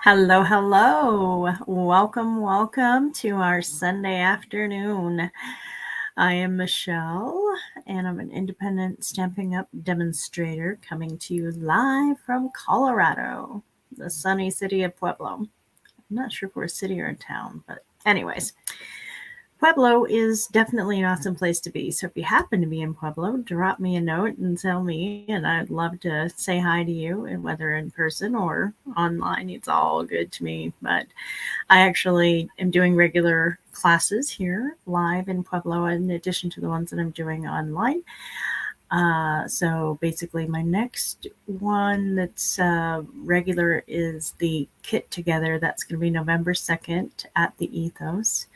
Hello, hello. Welcome to our Sunday afternoon. I am Michelle, and I'm an independent Stampin' Up! Demonstrator coming to you live from Colorado, the sunny city of Pueblo. I'm not sure if we're a city or a town, but anyways. Pueblo is definitely an awesome place to be. So if you happen to be in Pueblo, drop me a note and tell me, and I'd love to say hi to you, and whether in person or online, it's all good to me. But I actually am doing regular classes here live in Pueblo in addition to the ones that I'm doing online. So basically, my next one that's regular is the Kit Together. That's going to be November 2nd at the Ethos.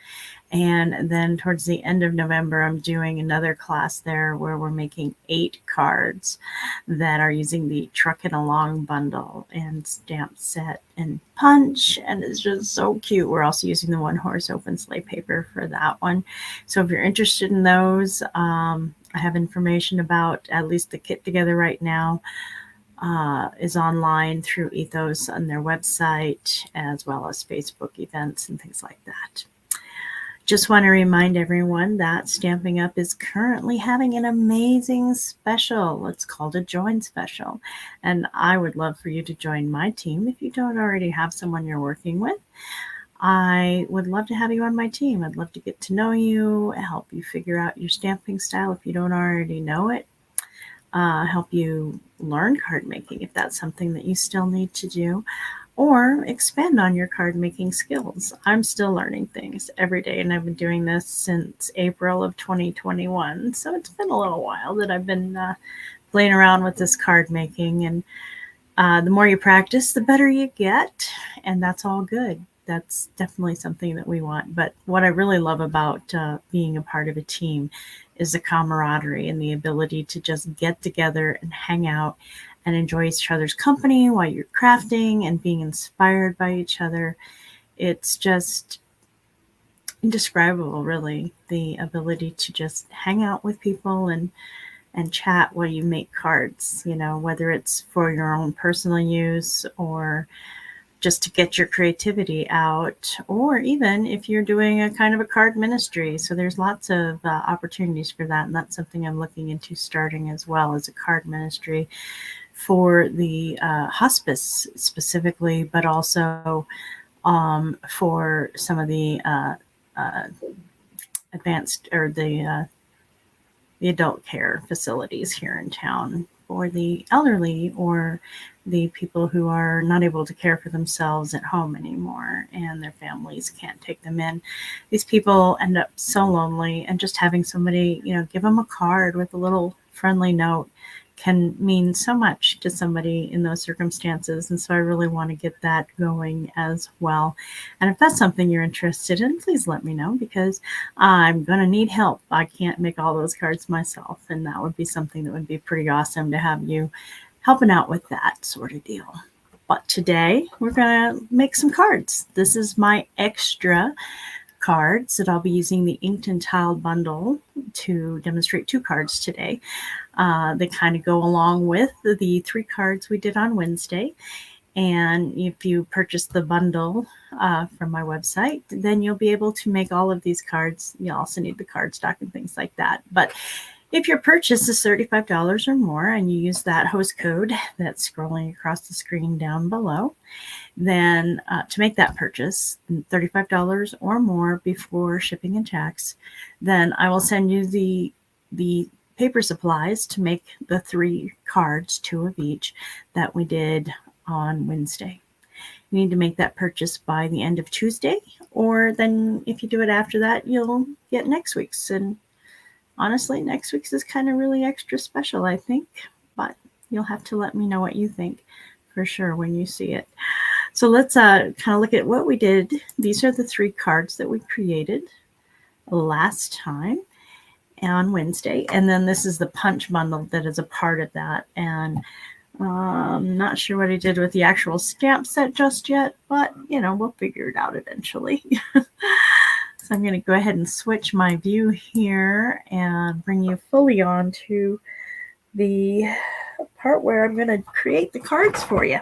And then towards the end of November, I'm doing another class there where we're making 8 cards that are using the Truckin' Along bundle and stamp set and punch. And it's just so cute. We're also using the One Horse Open Sleigh paper for that one. So if you're interested in those, I have information about at least the Kit Together right now. Is online through Ethos on their website, as well as Facebook events and things like that. Just want to remind everyone that Stampin' Up! Is currently having an amazing special. It's called a Join Special. And I would love for you to join my team if you don't already have someone you're working with. I would love to have you on my team. I'd love to get to know you, help you figure out your stamping style if you don't already know it, help you learn card making if that's something that you still need to do, or expand on your card making skills. I'm still learning things every day, and I've been doing this since April of 2021. So it's been a little while that I've been playing around with this card making. And the more you practice, the better you get. And that's all good. That's definitely something that we want. But what I really love about being a part of a team is the camaraderie and the ability to just get together and hang out and enjoy each other's company while you're crafting and being inspired by each other. It's just indescribable, really, the ability to just hang out with people and chat while you make cards, whether it's for your own personal use or just to get your creativity out, or even if you're doing a kind of a card ministry. So there's lots of opportunities for that, and that's something I'm looking into starting as well, as a card ministry for the hospice specifically, but also for some of the advanced or the adult care facilities here in town for the elderly or the people who are not able to care for themselves at home anymore and their families can't take them in. These people end up so lonely, and just having somebody, give them a card with a little friendly note can mean so much to somebody in those circumstances. And so I really want to get that going as well. And if that's something you're interested in, please let me know, because I'm going to need help. I can't make all those cards myself, and that would be something that would be pretty awesome to have you helping out with that sort of deal. But today we're going to make some cards. This is my extra cards that I'll be using the Inked and Tiled bundle to demonstrate 2 cards today. They kind of go along with the 3 cards we did on Wednesday. And if you purchase the bundle from my website, then you'll be able to make all of these cards. You also need the cardstock and things like that. But if your purchase is $35 or more and you use that host code that's scrolling across the screen down below, then to make that purchase, $35 or more before shipping and tax, then I will send you the paper supplies to make the 3 cards, 2 of each, that we did on Wednesday. You need to make that purchase by the end of Tuesday, or then if you do it after that, you'll get next week's. And honestly, next week's is kind of really extra special, I think, but you'll have to let me know what you think for sure when you see it. So let's kind of look at what we did. These are the 3 cards that we created last time on Wednesday. And then this is the punch bundle that is a part of that. And I'm not sure what I did with the actual stamp set just yet, but, we'll figure it out eventually. So I'm going to go ahead and switch my view here and bring you fully on to the part where I'm going to create the cards for you.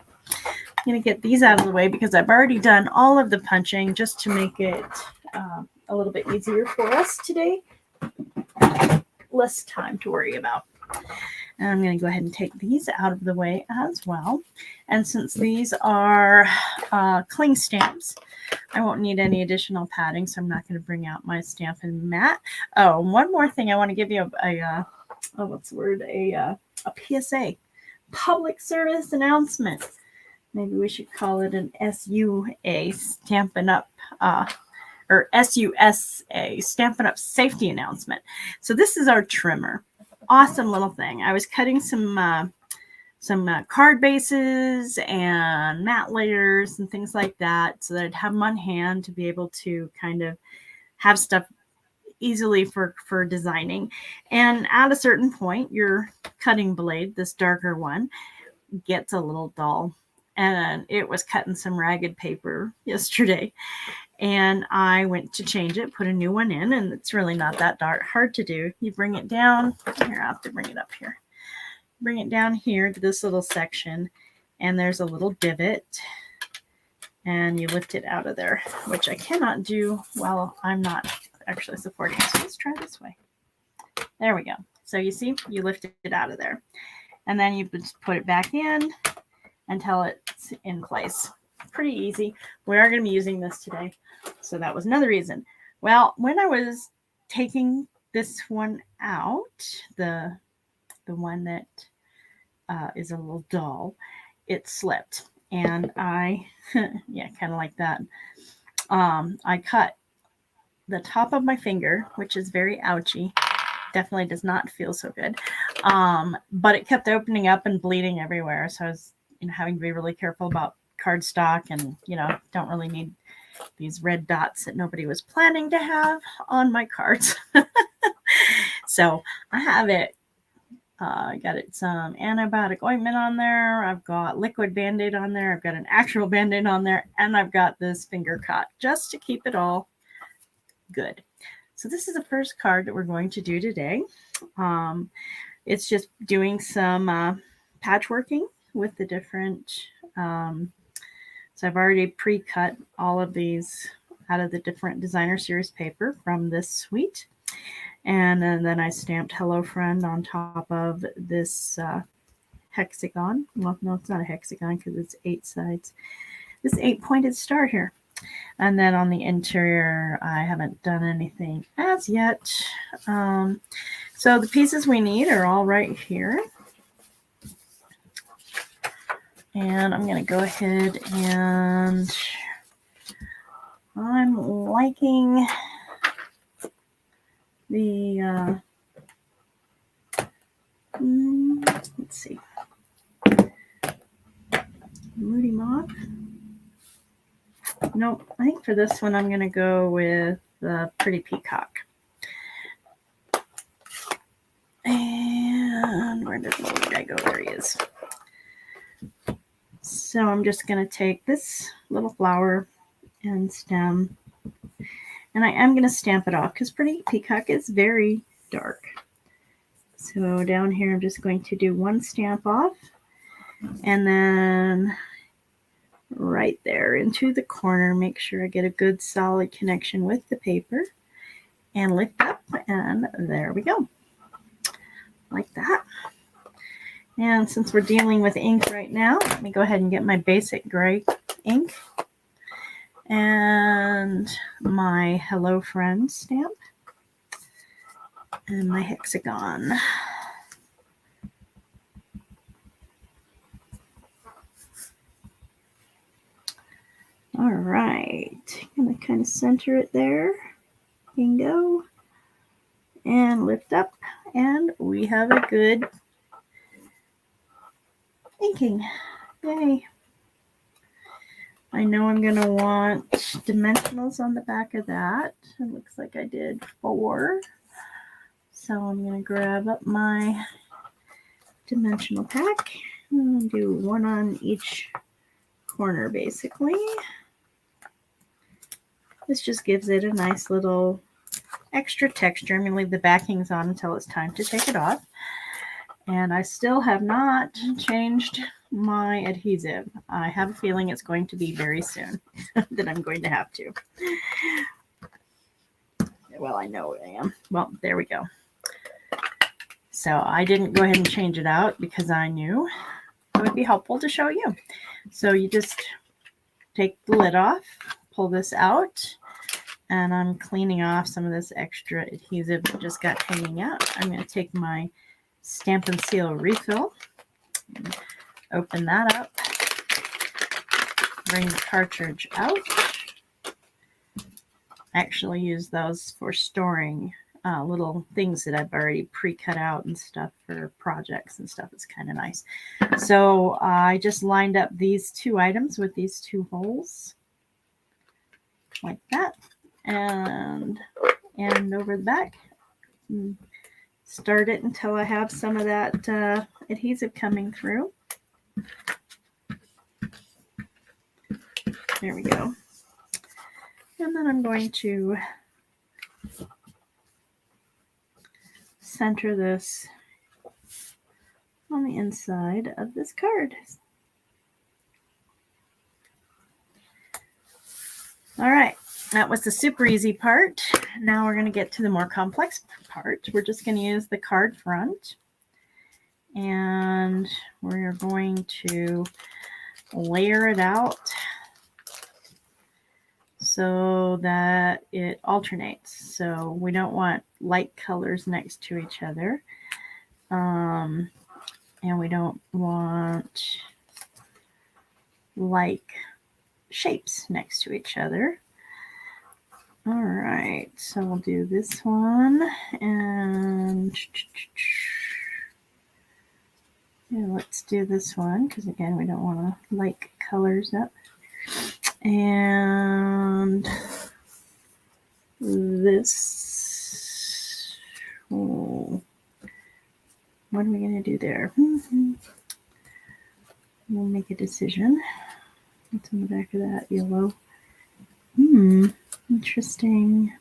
going to get these out of the way because I've already done all of the punching just to make it a little bit easier for us today. Less time to worry about. And I'm going to go ahead and take these out of the way as well. And since these are cling stamps, I won't need any additional padding, so I'm not going to bring out my Stampin' mat. Oh, one more thing. I want to give you a PSA, public service announcement. Maybe we should call it an SUA, Stampin' Up, or SUSA, Stampin' Up safety announcement. So this is our trimmer. Awesome little thing. I was cutting some card bases and mat layers and things like that so that I'd have them on hand to be able to kind of have stuff easily for designing. And at a certain point, your cutting blade, this darker one, gets a little dull. And it was cutting some ragged paper yesterday. And I went to change it, put a new one in, and it's really not that hard to do. You bring it down. Here, I'll have to bring it up here. Bring it down here to this little section, and there's a little divot, and you lift it out of there, which I cannot do while I'm not actually supporting. So let's try this way. There we go. So you see, you lift it out of there, and then you just put it back in until it's in place. Pretty easy. We are going to be using this today. So that was another reason. Well, when I was taking this one out, the one that is a little dull, it slipped. And I, yeah, kind of like that. I cut the top of my finger, which is very ouchy. Definitely does not feel so good. But it kept opening up and bleeding everywhere. So I was having to be really careful about cardstock and, don't really need these red dots that nobody was planning to have on my cards. So I have it. I got some antibiotic ointment on there. I've got liquid Band-Aid on there. I've got an actual Band-Aid on there. And I've got this finger cut just to keep it all good. So this is the first card that we're going to do today. It's just doing some patchworking with the different... So I've already pre-cut all of these out of the different designer series paper from this suite. And then I stamped Hello Friend on top of this hexagon. Well, no, it's not a hexagon because it's 8 sides. This 8-pointed star here. And then on the interior, I haven't done anything as yet. So the pieces we need are all right here. And I'm going to go ahead and I'm liking the, let's see, Moody Moth. Nope, I think for this one I'm going to go with the Pretty Peacock. And where did the little guy go? There he is. So I'm just going to take this little flower and stem, and I am going to stamp it off because Pretty Peacock is very dark. So down here I'm just going to do one stamp off, and then right there into the corner, make sure I get a good solid connection with the paper, and lift up, and there we go. Like that. And since we're dealing with ink right now, let me go ahead and get my basic gray ink and my Hello Friend stamp and my hexagon. All right, I'm going to kind of center it there. Bingo. And lift up, and we have a good inking. Yay. I know I'm going to want dimensionals on the back of that. It looks like I did 4. So I'm going to grab up my dimensional pack and do one on each corner basically. This just gives it a nice little extra texture. I'm going to leave the backings on until it's time to take it off. And I still have not changed my adhesive. I have a feeling it's going to be very soon that I'm going to have to. Well, I know I am. Well, there we go. So I didn't go ahead and change it out because I knew it would be helpful to show you. So you just take the lid off, pull this out, and I'm cleaning off some of this extra adhesive that just got hanging out. I'm going to take my Stampin' Seal refill, open that up, bring the cartridge out. I actually use those for storing little things that I've already pre-cut out and stuff for projects and stuff. It's kind of nice. So I just lined up these two items with these two holes like that, and over the back. Start it until I have some of that adhesive coming through. There we go. And then I'm going to center this on the inside of this card. All right, that was the super easy part. Now we're going to get to the more complex part. We're just going to use the card front, and we're going to layer it out so that it alternates. So we don't want light colors next to each other. And we don't want like shapes next to each other. All right, so we'll do this one, and yeah, let's do this one because again we don't want to like colors up. And this, oh, what are we going to do there? We'll make a decision. What's on the back of that? Yellow. Interesting.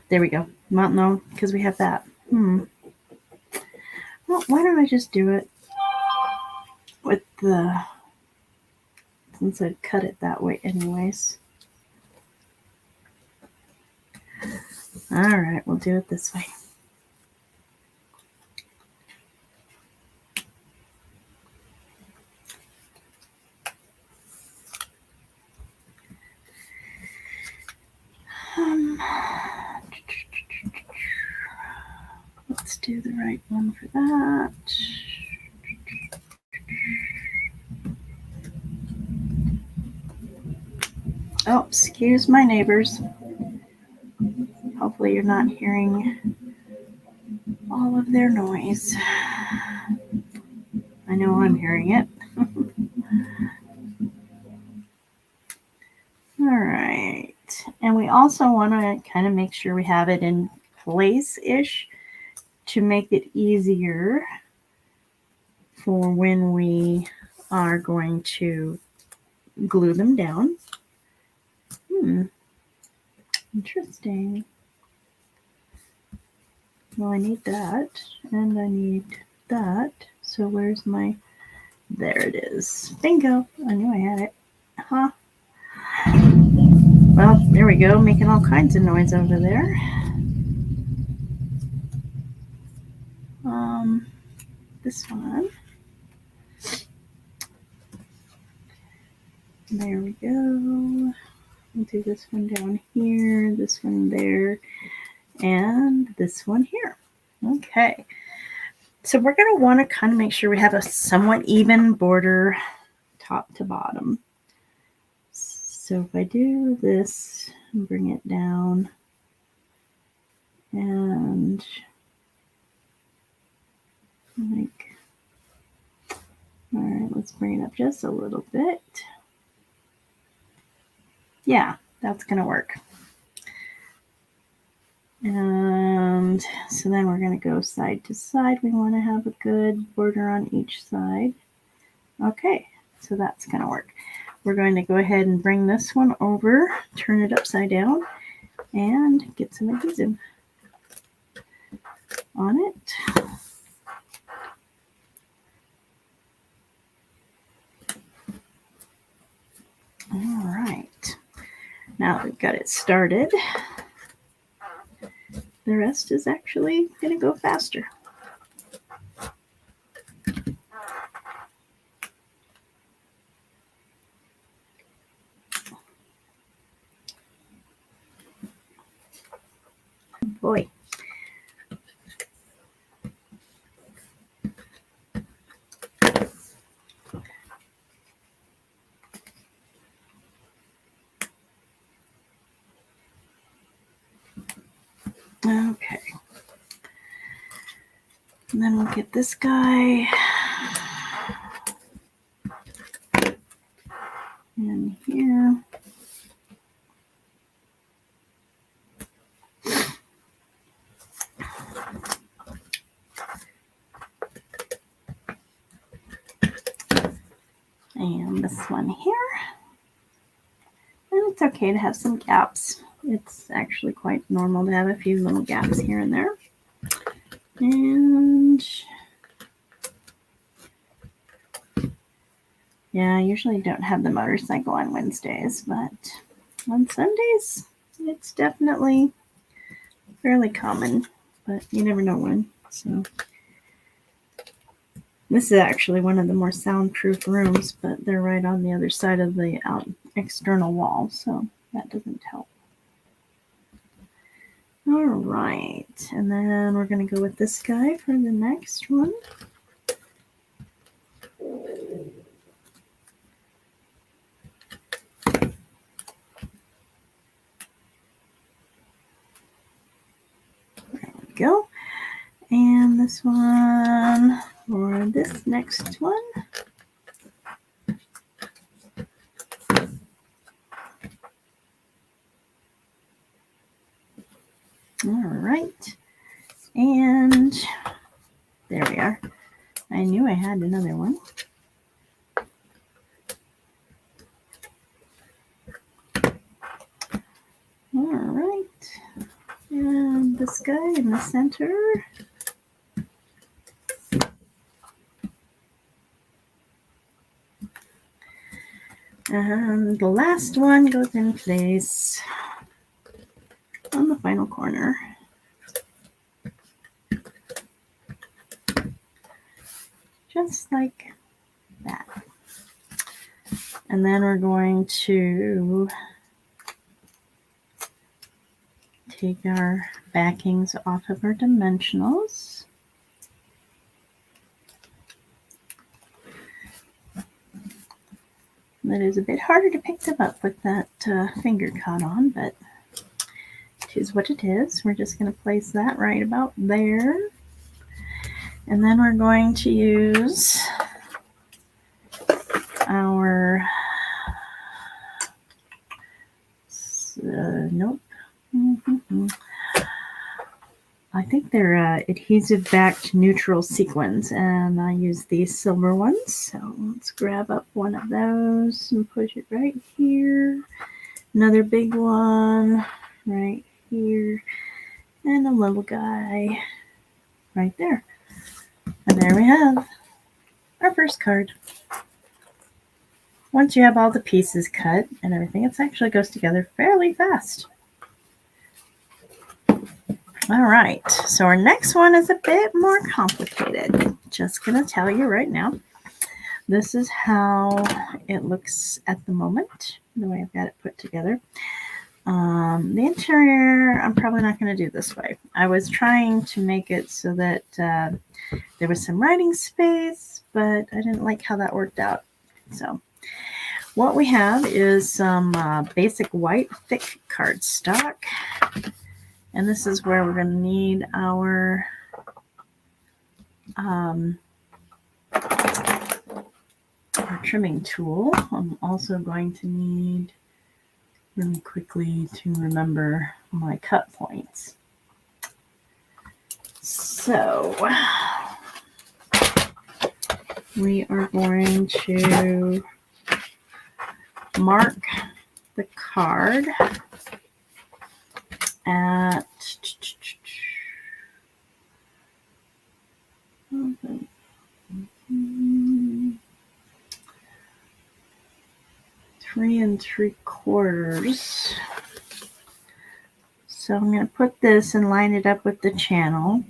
There we go. Well, no, because we have that. Well, why don't I just do it with the, since I cut it that way anyways. All right, we'll do it this way. Let's do the right one for that. Oh, excuse my neighbors. Hopefully you're not hearing all of their noise. I know I'm hearing it. All right. And we also want to kind of make sure we have it in place-ish to make it easier for when we are going to glue them down. Interesting. Well, I need that, and I need that. So where's my, there it is. Bingo. I knew I had it. Huh. Well, there we go, making all kinds of noise over there. This one. There we go. We'll do this one down here, this one there, and this one here. Okay. So we're going to want to kind of make sure we have a somewhat even border top to bottom. So if I do this and bring it down, and like, all right, let's bring it up just a little bit. Yeah, that's going to work. And so then we're going to go side to side. We want to have a good border on each side. Okay, so that's going to work. We're going to go ahead and bring this one over, turn it upside down, and get some adhesive on it. now that we've got it started, the rest is actually going to go faster. Boy. Okay. And then we'll get this guy in here. And this one here. And it's okay to have some gaps. It's actually quite normal to have a few little gaps here and there. And yeah, I usually don't have the motorcycle on Wednesdays, but on Sundays, it's definitely fairly common, but you never know when. So this is actually one of the more soundproof rooms, but they're right on the other side of the external wall, so that doesn't help. All right, and then we're going to go with this guy for the next one. There we go. And this one for this next one. All right. And there we are. I knew I had another one. All right. And this guy in the center. And the last one goes in place on the final corner. Just like that. And then we're going to take our backings off of our dimensionals. That is a bit harder to pick them up with that finger caught on, but it is what it is. We're just going to place that right about there. And then we're going to use our, nope. I think they're adhesive backed neutral sequins, and I use these silver ones. So let's grab up one of those and push it right here. Another big one right here, and a little guy right there. And there we have our first card. Once you have all the pieces cut and everything, it actually goes together fairly fast. All right, so our next one is a bit more complicated. Just going to tell you right now, this is how it looks at the moment, the way I've got it put together. The interior, I'm probably not going to do this way. I was trying to make it so that there was some writing space, but I didn't like how that worked out. So what we have is some basic white thick cardstock. And this is where we're going to need our trimming tool. I'm also going to need really quickly to remember my cut points. So we are going to mark the card at 3 3/4 So I'm going to put this and line it up with the channel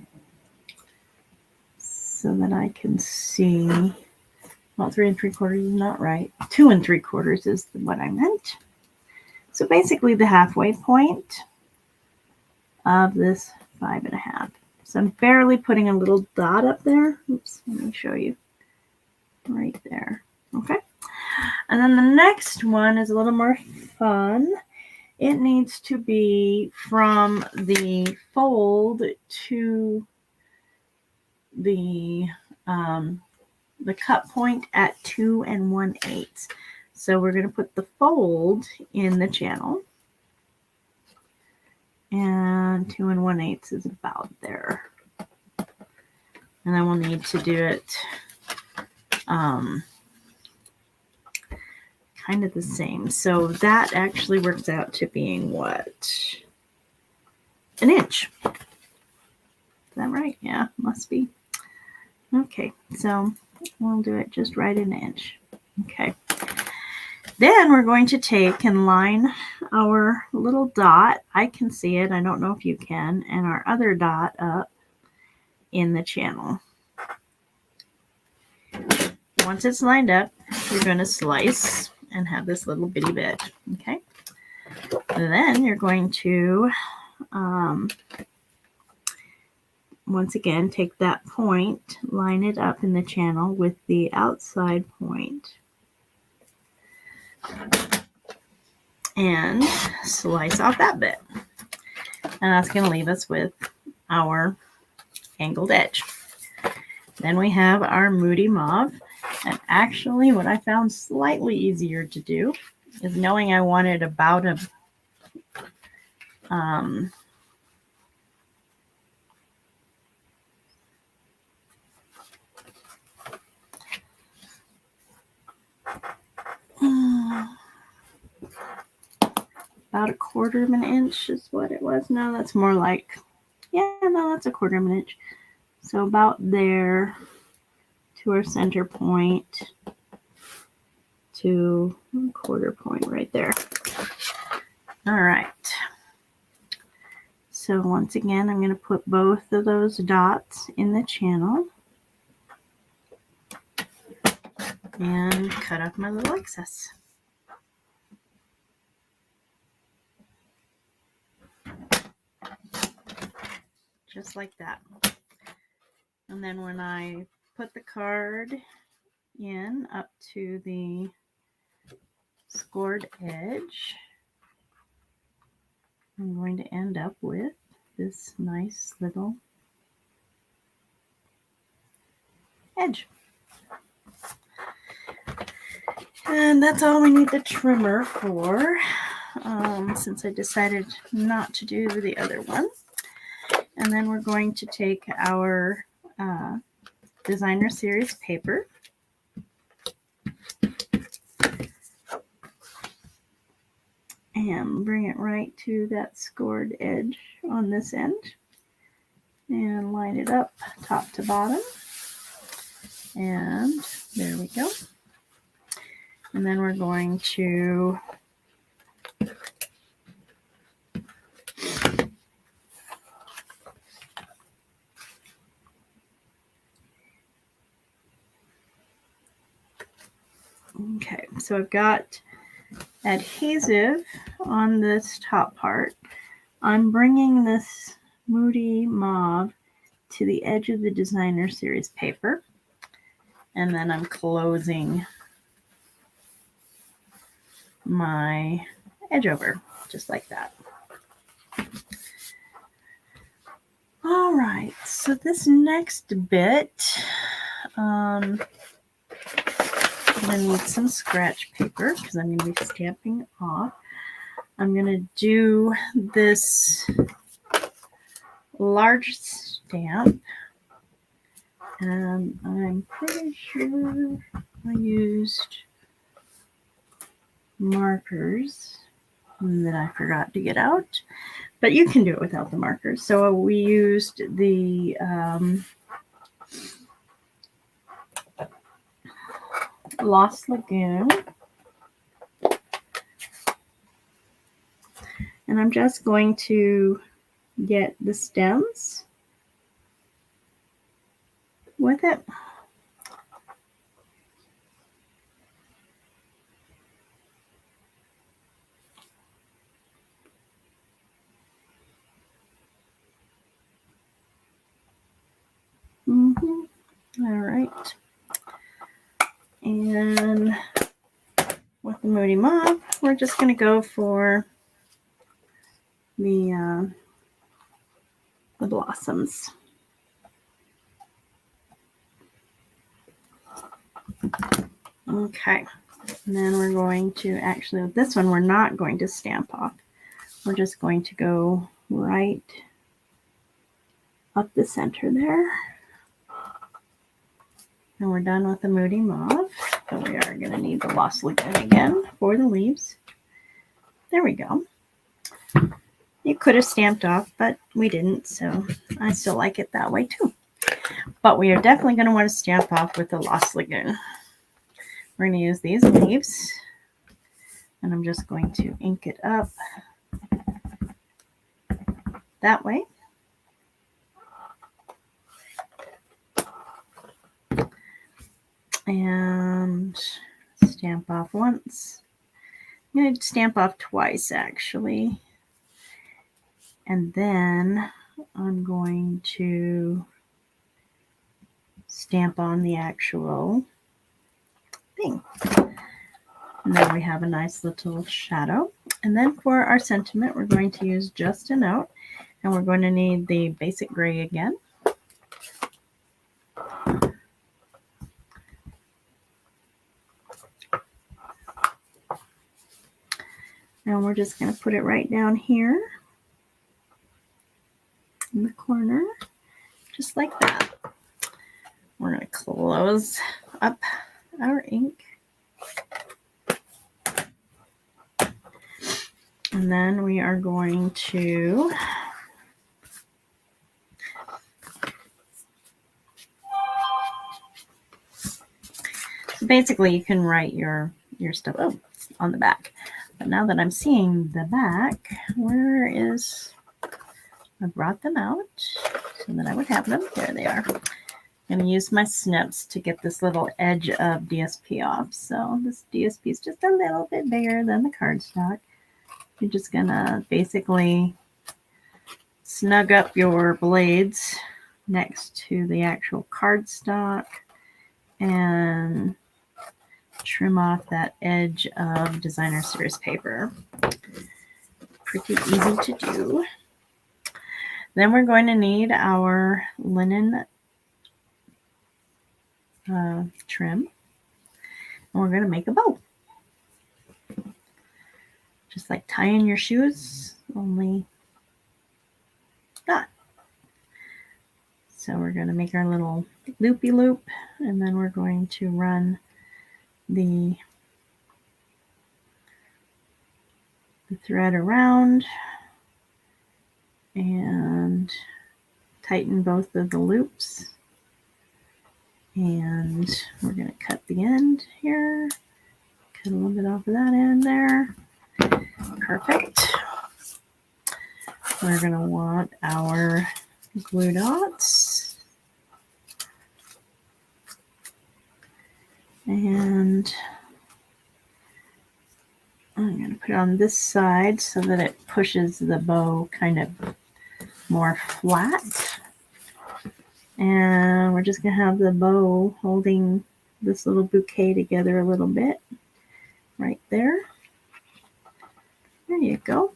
so that I can see. Well, 3 3/4 is not right. 2 3/4 is what I meant. So basically the halfway point of this 5 1/2. So I'm barely putting a little dot up there. Oops, let me show you. Right there. Okay. And then the next one is a little more fun. It needs to be from the fold to the cut point at 2 1/8. So we're going to put the fold in the channel, and 2 1/8 is about there. And then we'll need to do it kind of the same. So that actually works out to being what? An inch. Is that right? Yeah, must be. Okay, so we'll do it just right an inch. Okay. Then we're going to take and line our little dot. I can see it. I don't know if you can. And our other dot up in the channel. Once it's lined up, you're going to slice and have this little bitty bit. Okay. And then you're going to, once again, take that point, line it up in the channel with the outside point, and slice off that bit. And that's going to leave us with our angled edge. Then we have our Moody Mauve. And actually, what I found slightly easier to do is knowing I wanted about a about 1/4 of an inch is what it was. No, that's more like, yeah, no, that's 1/4 of an inch. So about there to our center point to 1/4 point right there. All right. So once again, I'm going to put both of those dots in the channel and cut off my little excess. Just like that. And then when I put the card in up to the scored edge, I'm going to end up with this nice little edge. And that's all we need the trimmer for, since I decided not to do the other one. And then we're going to take our designer series paper and bring it right to that scored edge on this end and line it up top to bottom. And there we go. And then we're going to okay, so I've got adhesive on this top part. I'm bringing this Moody Mauve to the edge of the designer series paper, and then I'm closing my edge over just like that. All right, so this next bit, I'm going to need some scratch paper because I'm going to be stamping off. I'm going to do this large stamp, and I'm pretty sure I used markers that I forgot to get out, but you can do it without the markers. So we used the Lost Lagoon, and I'm just going to get the stems with it. All right. And with the Moody Mauve, we're just going to go for the blossoms. Okay. And then we're going to actually, with this one, we're not going to stamp off. We're just going to go right up the center there. And we're done with the Moody Mauve. But we are going to need the Lost Lagoon again for the leaves. There we go. You could have stamped off, but we didn't. So I still like it that way too. But we are definitely going to want to stamp off with the Lost Lagoon. We're going to use these leaves. And I'm just going to ink it up that way. And stamp off once. I'm going to stamp off twice, actually. And then I'm going to stamp on the actual thing. And then we have a nice little shadow. And then for our sentiment, we're going to use just a note. And we're going to need the basic gray again. And we're just going to put it right down here in the corner, just like that. We're going to close up our ink. And then we are going to basically you can write your stuff on the back. But now that I'm seeing the back, where is, I brought them out so that I would have them. There they are. I'm going to use my snips to get this little edge of DSP off. So this DSP is just a little bit bigger than the cardstock. You're just going to basically snug up your blades next to the actual cardstock and trim off that edge of designer series paper. Pretty easy to do. Then we're going to need our linen trim. And we're going to make a bow. Just like tying your shoes, only that. So we're going to make our little loopy loop, and then we're going to run the thread around and tighten both of the loops. And we're going to cut the end here. Cut a little bit off of that end there. Perfect. We're going to want our glue dots. And I'm going to put it on this side so that it pushes the bow kind of more flat. And we're just going to have the bow holding this little bouquet together a little bit. Right there. There you go.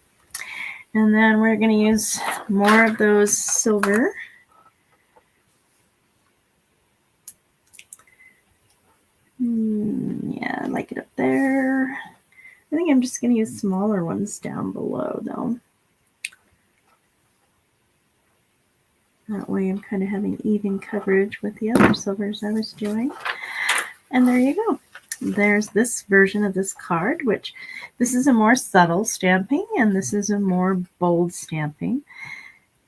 And then we're going to use more of those silver. Yeah, I like it up there. I think I'm just going to use smaller ones down below, though. That way I'm kind of having even coverage with the other silvers I was doing. And there you go. There's this version of this card, which this is a more subtle stamping, and this is a more bold stamping.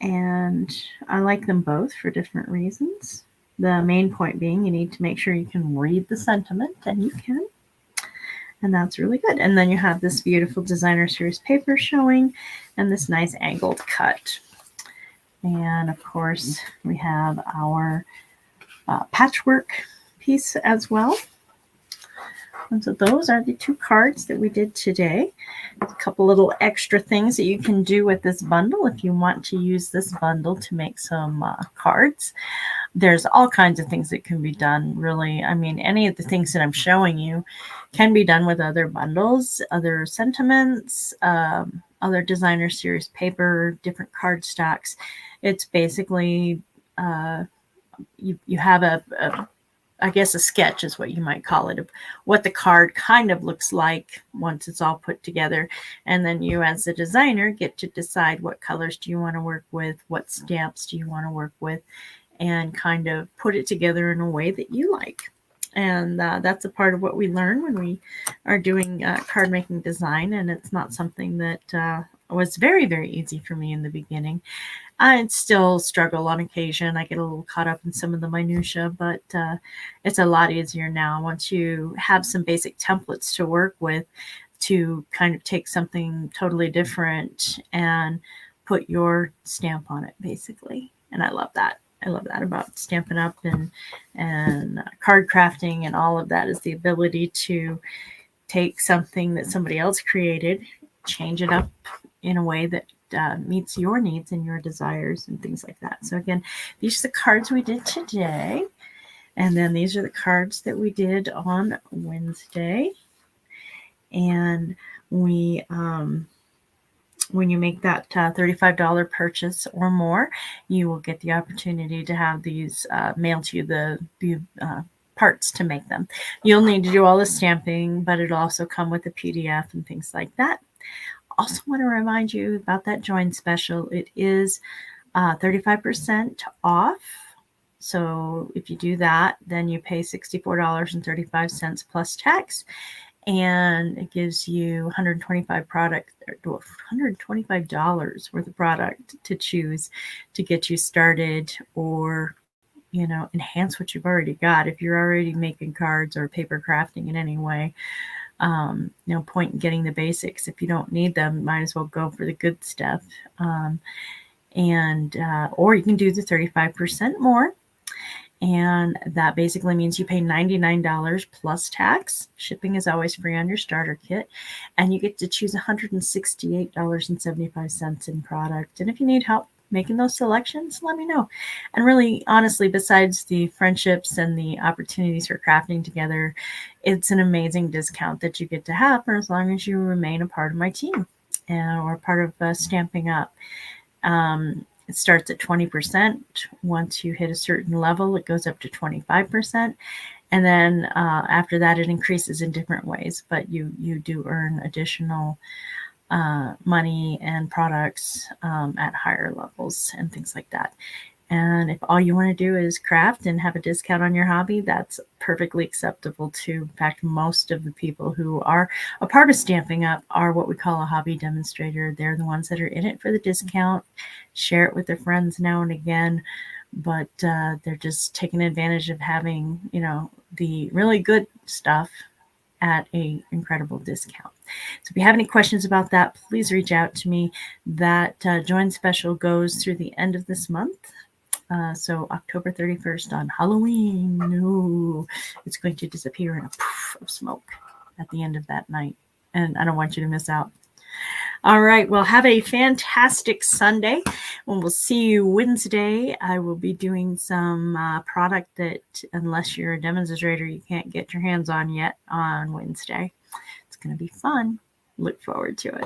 And I like them both for different reasons. The main point being you need to make sure you can read the sentiment, and you can. And that's really good. And then you have this beautiful designer series paper showing and this nice angled cut. And of course, we have our patchwork piece as well. And so those are the 2 cards that we did today. A couple little extra things that you can do with this bundle if you want to use this bundle to make some cards. There's all kinds of things that can be done, really. I mean, any of the things that I'm showing you can be done with other bundles, other sentiments, other designer series paper, different card stocks. It's basically you have I guess a sketch is what you might call it, of what the card kind of looks like once it's all put together. And then you as the designer get to decide what colors do you want to work with, what stamps do you want to work with, and kind of put it together in a way that you like. And that's a part of what we learn when we are doing card making design. And it's not something that was very, very easy for me in the beginning. I'd still struggle on occasion. I get a little caught up in some of the minutia, but it's a lot easier now once you have some basic templates to work with to kind of take something totally different and put your stamp on it, basically. And I love that. I love that about Stampin' Up! and card crafting and all of that, is the ability to take something that somebody else created, change it up in a way that meets your needs and your desires and things like that. So again, these are the cards we did today. And then these are the cards that we did on Wednesday. And we, when you make that $35 purchase or more, you will get the opportunity to have these mailed to you, the parts to make them. You'll need to do all the stamping, but it'll also come with a PDF and things like that. Also want to remind you about that join special. It is 35% off. So if you do that, then you pay $64.35 plus tax, and it gives you $125 worth of product to choose to get you started, or enhance what you've already got. If you're already making cards or paper crafting in any way, no point in getting the basics. If you don't need them, might as well go for the good stuff. Or you can do the 35% more. And that basically means you pay $99 plus tax. Shipping is always free on your starter kit. And you get to choose $168.75 in product. And if you need help making those selections, let me know. And really, honestly, besides the friendships and the opportunities for crafting together, it's an amazing discount that you get to have for as long as you remain a part of my team or part of Stampin' Up! It starts at 20%. Once you hit a certain level, it goes up to 25%. And then after that, it increases in different ways, but you do earn additional money and products at higher levels and things like that. And if all you want to do is craft and have a discount on your hobby, that's perfectly acceptable too. In fact, most of the people who are a part of Stampin' Up! Are what we call a hobby demonstrator. They're the ones that are in it for the discount, share it with their friends now and again, but they're just taking advantage of having, the really good stuff at an incredible discount. So if you have any questions about that, please reach out to me. That join special goes through the end of this month. So October 31st on Halloween. No, it's going to disappear in a poof of smoke at the end of that night. And I don't want you to miss out. All right. Well, have a fantastic Sunday. And we'll see you Wednesday. I will be doing some product that, unless you're a demonstrator, you can't get your hands on yet on Wednesday. It's going to be fun. Look forward to it.